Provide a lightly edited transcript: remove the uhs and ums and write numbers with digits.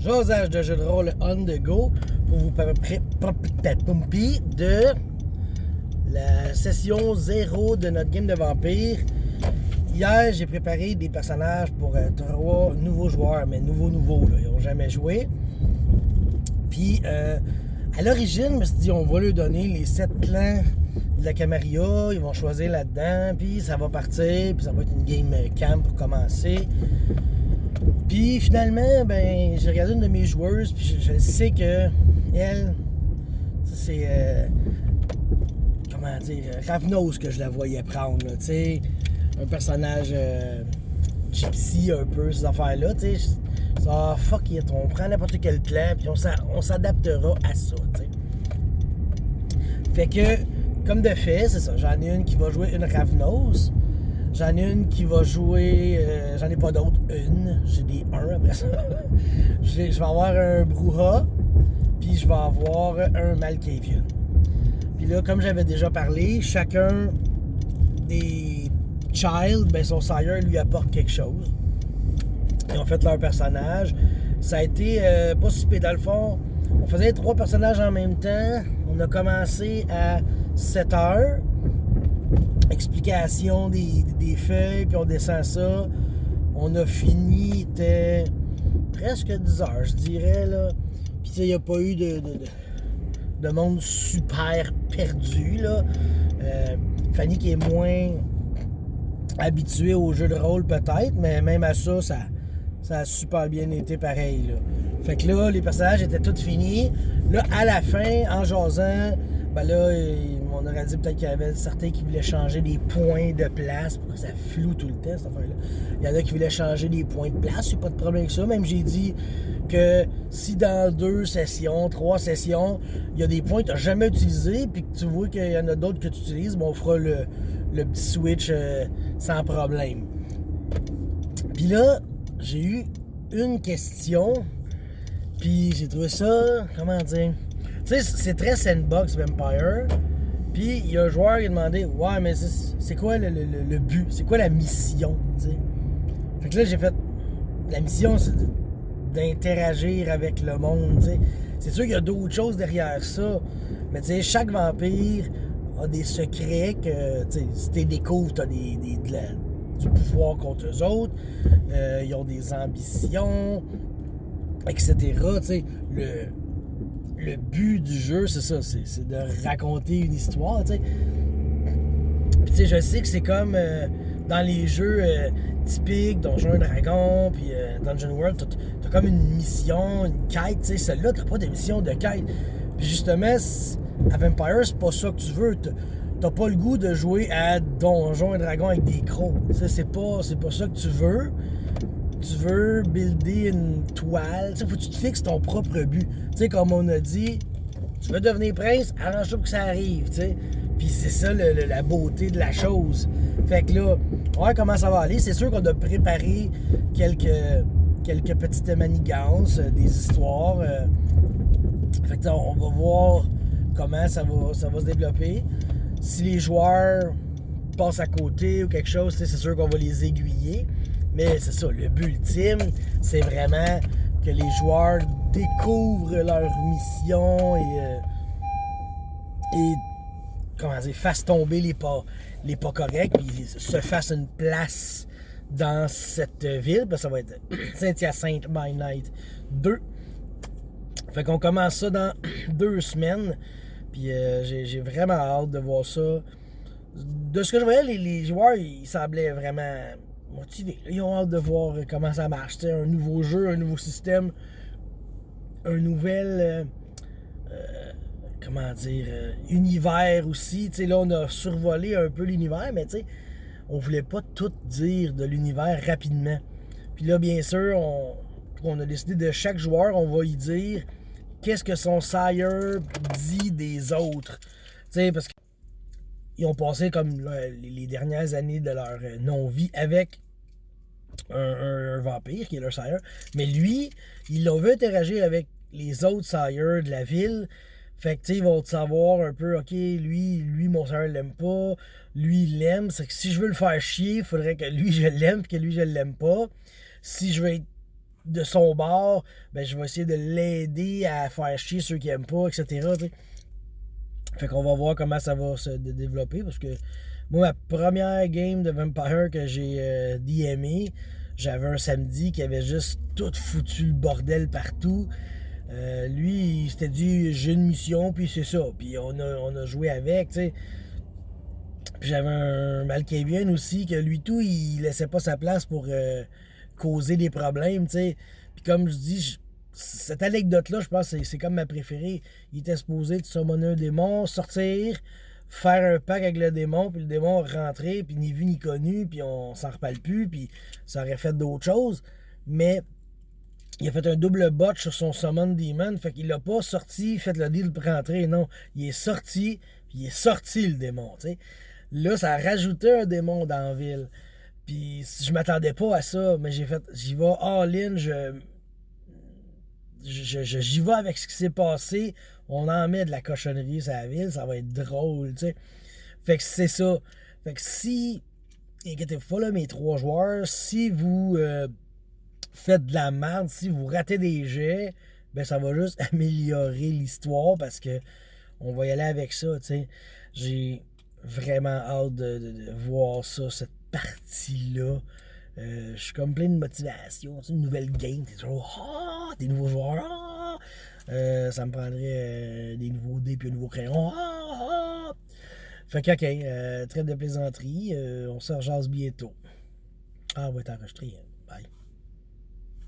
Josage de jeu de rôle on the go pour vous parler de la session 0 de notre game de vampire. Hier, j'ai préparé des personnages pour 3 nouveaux joueurs, mais nouveaux, là, ils n'ont jamais joué. Puis, à l'origine, je me suis dit, on va leur donner les 7 clans de la Camarilla, ils vont choisir là-dedans, puis ça va partir, puis ça va être une game camp pour commencer. Puis finalement, ben, j'ai regardé une de mes joueuses, puis je sais que elle, c'est comment dire, Ravnos que je la voyais prendre, tu sais, un personnage gypsy un peu, ces affaires-là, tu sais. Ah, fuck it, on prend n'importe quel clan, puis on s'adaptera à ça, tu sais. Fait que, comme de fait, c'est ça, j'en ai une qui va jouer une Ravnos. J'en ai une qui va jouer... j'en ai pas d'autres. J'ai des 1 après ça. Je vais avoir un Bruja, puis je vais avoir un Malkavian. Puis là, comme j'avais déjà parlé, chacun des Child, ben son sire lui apporte quelque chose. Ils ont fait leur personnage. Ça a été pas super dans le fond. On faisait 3 personnages en même temps. On a commencé à 7 heures. Explication des feuilles, puis on descend ça. On a fini, c'était presque 10 heures, je dirais, là. Puis, il n'y a pas eu de monde super perdu, là. Fanny qui est moins habituée au jeu de rôle, peut-être, mais même à ça, ça a super bien été pareil, là. Fait que là, les personnages étaient tous finis. Là, à la fin, en jasant, ben là, on aurait dit peut-être qu'il y avait certains qui voulaient changer des points de place pour que ça floue tout le temps, cette affaire-là. Il y en a qui voulaient changer des points de place, il n'y a pas de problème avec ça. Même j'ai dit que si dans 2 sessions, 3 sessions, il y a des points que tu n'as jamais utilisés, puis que tu vois qu'il y en a d'autres que tu utilises, bon, on fera le petit switch sans problème. Puis là, j'ai eu une question, puis j'ai trouvé ça, comment dire... Tu sais, c'est très sandbox Vampire. Puis il y a un joueur qui a demandé, ouais, mais c'est quoi le but? C'est quoi la mission? T'sais? Fait que là, j'ai fait, la mission, c'est d'interagir avec le monde. T'sais. C'est sûr qu'il y a d'autres choses derrière ça. Mais tu sais, chaque vampire a des secrets que, tu sais, si tu découvres, tu as du pouvoir contre eux autres. Ils ont des ambitions, etc. Tu sais, le but du jeu, c'est ça, c'est de raconter une histoire, tu sais. Puis tu sais, je sais que c'est comme dans les jeux typiques, Donjons et Dragons, puis Dungeon World, t'as comme une mission, une quête, tu sais. Celle-là, t'as pas de mission de quête. Puis justement, à Vampire, c'est pas ça que tu veux. T'as pas le goût de jouer à Donjons et Dragons avec des crocs. C'est pas ça que tu veux. Tu veux builder une toile, il faut que tu te fixes ton propre but. Tu sais, comme on a dit, tu veux devenir prince, arrange-toi pour que ça arrive, tu sais. Puis c'est ça la beauté de la chose. Fait que là, on va voir comment ça va aller. C'est sûr qu'on a préparé quelques petites manigances, des histoires. Fait que on va voir comment ça va se développer. Si les joueurs passent à côté ou quelque chose, c'est sûr qu'on va les aiguiller. Mais c'est ça, le but ultime, c'est vraiment que les joueurs découvrent leur mission et comment dire, fassent tomber les pas corrects, puis se fassent une place dans cette ville. Ben, ça va être Saint-Hyacinthe by Night 2. Fait qu'on commence ça dans 2 semaines. Puis j'ai vraiment hâte de voir ça. De ce que je voyais, les joueurs, ils semblaient vraiment motivés. Ils ont hâte de voir comment ça marche. T'sais, un nouveau jeu, un nouveau système, un nouvel comment dire univers aussi. T'sais, là, on a survolé un peu l'univers, mais t'sais, on voulait pas tout dire de l'univers rapidement. Puis là, bien sûr, on a décidé de chaque joueur, on va y dire qu'est-ce que son sire dit des autres. T'sais, parce que ils ont passé comme les dernières années de leur non-vie avec un vampire qui est leur sire. Mais lui, il a vu interagir avec les autres sires de la ville. Fait que tu sais, ils vont savoir un peu, ok, lui mon sire l'aime pas, lui il l'aime. C'est que si je veux le faire chier, il faudrait que lui je l'aime et que lui je l'aime pas. Si je veux être de son bord, ben je vais essayer de l'aider à faire chier ceux qui aiment pas, etc. T'sais. Fait qu'on va voir comment ça va se développer, parce que moi, ma première game de Vampire que j'ai DMé, j'avais un samedi qui avait juste tout foutu le bordel partout. Lui, il s'était dit, j'ai une mission, puis c'est ça. Puis on a joué avec, tu sais. Puis j'avais un Malkavian aussi, que lui tout, il laissait pas sa place pour causer des problèmes, tu sais. Puis comme je dis, cette anecdote-là, je pense que c'est comme ma préférée. Il était supposé de summoner un démon, sortir, faire un pacte avec le démon, puis le démon rentrer, puis ni vu ni connu, puis on s'en reparle plus, puis ça aurait fait d'autres choses. Mais il a fait un double botch sur son Summon Demon, fait qu'il l'a pas sorti, fait le deal pour rentrer, non. Il est sorti, puis il est sorti le démon, tu sais. Là, ça a rajouté un démon dans la ville. Puis je m'attendais pas à ça, mais j'y vais all-in, j'y vais avec ce qui s'est passé. On en met de la cochonnerie sur la ville, ça va être drôle, tu sais. Fait que c'est ça. Fait que si, inquiétez-vous pas, là, mes 3 joueurs, si vous faites de la merde, si vous ratez des jets, ben ça va juste améliorer l'histoire parce que on va y aller avec ça, tu sais. J'ai vraiment hâte de voir ça, cette partie-là. Je suis comme plein de motivation, tu sais, une nouvelle game, t'es toujours des nouveaux joueurs, ça me prendrait des nouveaux dés puis un nouveau crayon, Fait que ok, trêve de plaisanterie, on se rejase bientôt. On va être enregistré.